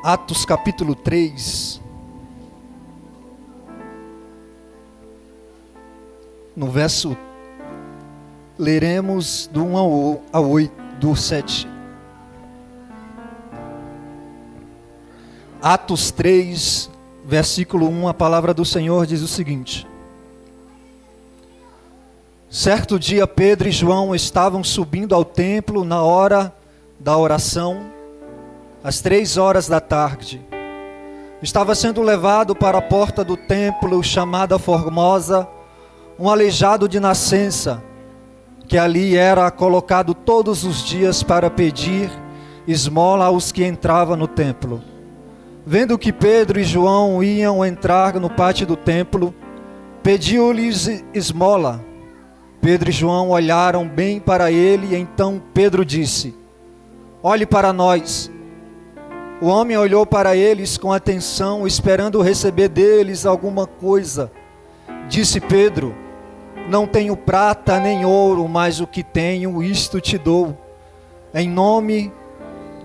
Atos capítulo 3, no verso, leremos do 1 ao 8, do 7. Atos 3, versículo 1, a palavra do Senhor diz o seguinte: certo dia Pedro e João estavam subindo ao templo na hora da oração, às 3 horas da tarde. Estava sendo levado para a porta do templo, chamada Formosa, um aleijado de nascença, que ali era colocado todos os dias para pedir esmola aos que entravam no templo. Vendo que Pedro e João iam entrar no pátio do templo, pediu-lhes esmola. Pedro e João olharam bem para ele, e então Pedro disse: olhe para nós. O homem olhou para eles com atenção, esperando receber deles alguma coisa. Disse Pedro: não tenho prata nem ouro, mas o que tenho, isto te dou. Em nome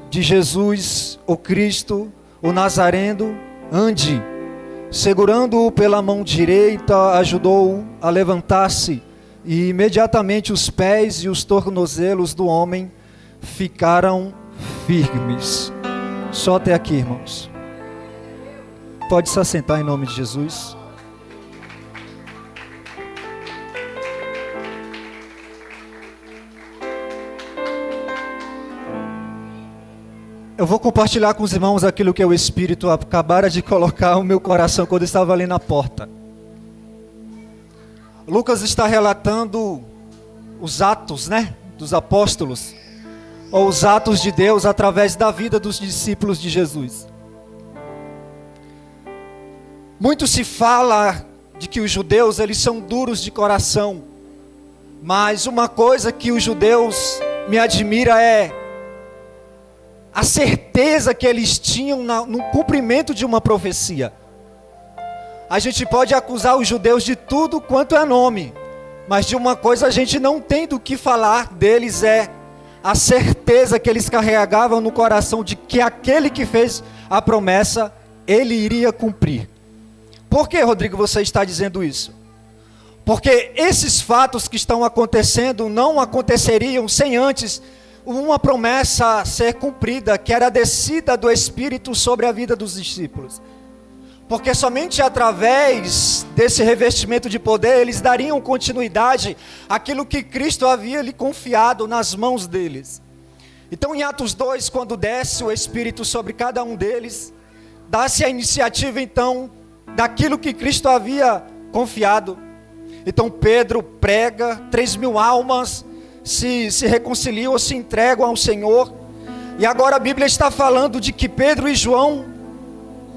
de Jesus, o Cristo, o Nazareno, ande. Segurando-o pela mão direita, ajudou-o a levantar-se, e imediatamente os pés e os tornozelos do homem ficaram firmes. Só até aqui, irmãos. Pode se assentar em nome de Jesus. Eu vou compartilhar com os irmãos aquilo que o Espírito acabara de colocar no meu coração quando eu estava ali na porta. Lucas está relatando os atos, dos apóstolos, ou os atos de Deus através da vida dos discípulos de Jesus. Muito se fala de que os judeus, eles são duros de coração, mas uma coisa que os judeus me admira é a certeza que eles tinham no cumprimento de uma profecia. A gente pode acusar os judeus de tudo quanto é nome, mas de uma coisa a gente não tem do que falar deles, é a certeza que eles carregavam no coração de que aquele que fez a promessa, ele iria cumprir. Por que, Rodrigo, você está dizendo isso? Porque esses fatos que estão acontecendo não aconteceriam sem antes uma promessa ser cumprida, que era a descida do Espírito sobre a vida dos discípulos. Porque somente através desse revestimento de poder, eles dariam continuidade àquilo que Cristo havia lhe confiado nas mãos deles. Então em Atos 2, quando desce o Espírito sobre cada um deles, dá-se a iniciativa então, daquilo que Cristo havia confiado. Então Pedro prega, 3.000 almas se reconciliam ou se entregam ao Senhor. E agora a Bíblia está falando de que Pedro e João,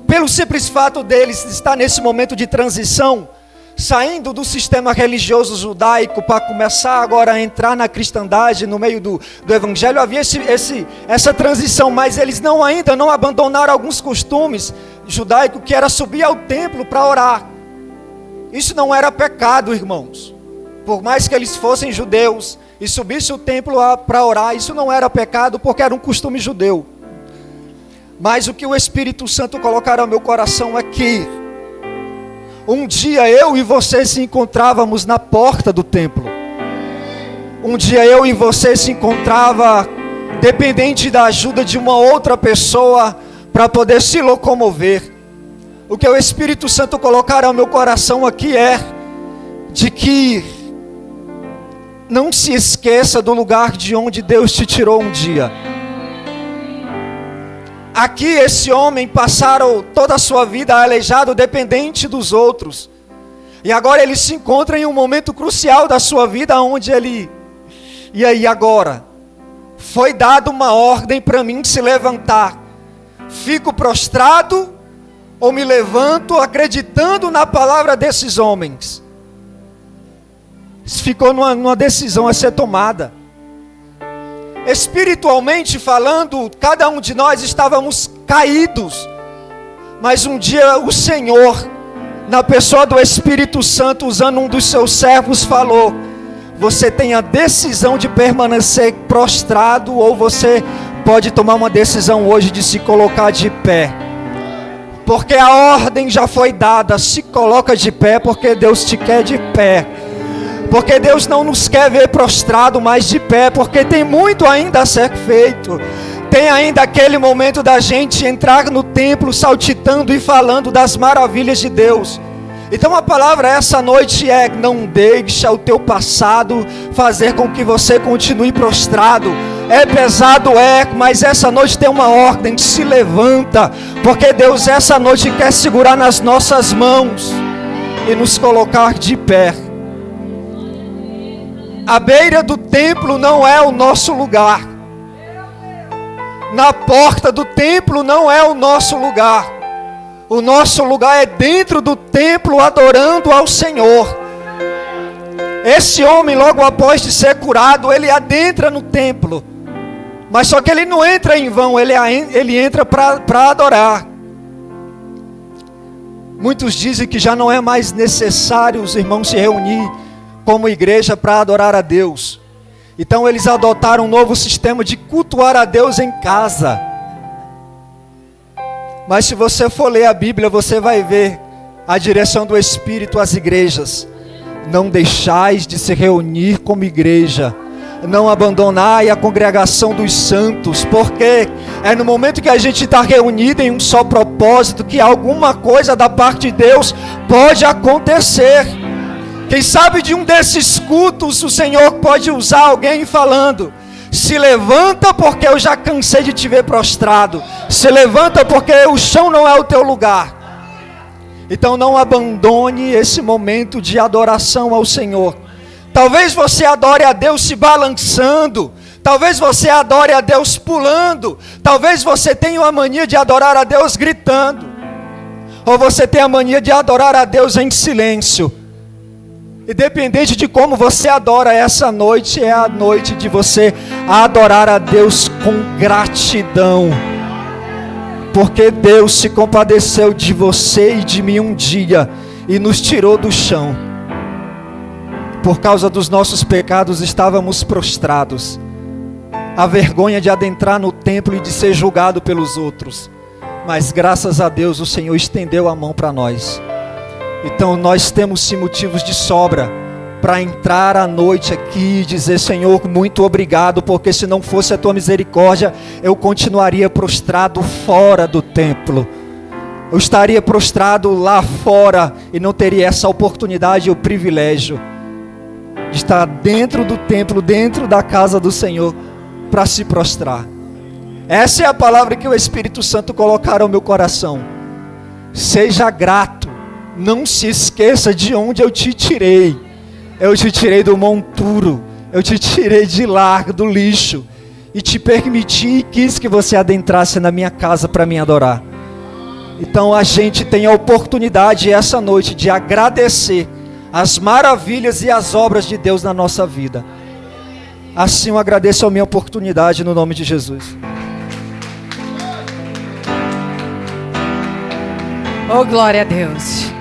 pelo simples fato deles estar nesse momento de transição, saindo do sistema religioso judaico para começar agora a entrar na cristandade, no meio do evangelho, havia essa transição, mas eles ainda não abandonaram alguns costumes judaicos, que era subir ao templo para orar. Isso não era pecado, irmãos. Por mais que eles fossem judeus e subissem o templo para orar, isso não era pecado, porque era um costume judeu. Mas o que o Espírito Santo colocará no meu coração é que um dia eu e você se encontrávamos na porta do templo. Um dia eu e você se encontrava dependente da ajuda de uma outra pessoa para poder se locomover. O que o Espírito Santo colocará no meu coração aqui é de que não se esqueça do lugar de onde Deus te tirou um dia. Aqui esse homem passaram toda a sua vida aleijado, dependente dos outros. E agora ele se encontra em um momento crucial da sua vida, onde ele... E aí agora? Foi dada uma ordem para mim se levantar. Fico prostrado ou me levanto acreditando na palavra desses homens? Ficou numa decisão a ser tomada. Espiritualmente falando, cada um de nós estávamos caídos. Mas um dia o Senhor, na pessoa do Espírito Santo, usando um dos seus servos, falou: você tem a decisão de permanecer prostrado ou você pode tomar uma decisão hoje de se colocar de pé. Porque a ordem já foi dada, se coloca de pé, porque Deus te quer de pé. Porque Deus não nos quer ver prostrado, mas de pé, porque tem muito ainda a ser feito. Tem ainda aquele momento da gente entrar no templo saltitando e falando das maravilhas de Deus. Então a palavra essa noite é: não deixa o teu passado fazer com que você continue prostrado. É pesado, mas essa noite tem uma ordem: se levanta, porque Deus essa noite quer segurar nas nossas mãos e nos colocar de pé. A beira do templo não é o nosso lugar. Na porta do templo não é o nosso lugar. O nosso lugar é dentro do templo, adorando ao Senhor. Esse homem, logo após de ser curado, ele adentra no templo. Mas só que ele não entra em vão, ele entra para adorar. Muitos dizem que já não é mais necessário os irmãos se reunir como igreja para adorar a Deus. Então eles adotaram um novo sistema de cultuar a Deus em casa. Mas se você for ler a Bíblia, você vai ver a direção do Espírito às igrejas: não deixais de se reunir como igreja, não abandonai a congregação dos santos, porque é no momento que a gente está reunido em um só propósito que alguma coisa da parte de Deus pode acontecer. Quem sabe de um desses cultos o Senhor pode usar alguém falando: se levanta, porque eu já cansei de te ver prostrado. Se levanta, porque o chão não é o teu lugar. Então não abandone esse momento de adoração ao Senhor. Talvez você adore a Deus se balançando. Talvez você adore a Deus pulando. Talvez você tenha a mania de adorar a Deus gritando. Ou você tem a mania de adorar a Deus em silêncio. Independente de como você adora, essa noite é a noite de você adorar a Deus com gratidão. Porque Deus se compadeceu de você e de mim um dia e nos tirou do chão. Por causa dos nossos pecados estávamos prostrados. A vergonha de adentrar no templo e de ser julgado pelos outros. Mas graças a Deus o Senhor estendeu a mão para nós. Então nós temos sim motivos de sobra para entrar à noite aqui e dizer: Senhor, muito obrigado, porque se não fosse a tua misericórdia, eu continuaria prostrado fora do templo. Eu estaria prostrado lá fora e não teria essa oportunidade e o privilégio de estar dentro do templo, dentro da casa do Senhor, para se prostrar. Essa é a palavra que o Espírito Santo colocará no meu coração. Seja grato. Não se esqueça de onde eu te tirei. Eu te tirei do monturo. Eu te tirei de lá, do lixo. E te permiti e quis que você adentrasse na minha casa para me adorar. Então a gente tem a oportunidade essa noite de agradecer as maravilhas e as obras de Deus na nossa vida. Assim eu agradeço a minha oportunidade no nome de Jesus. Oh, glória a Deus.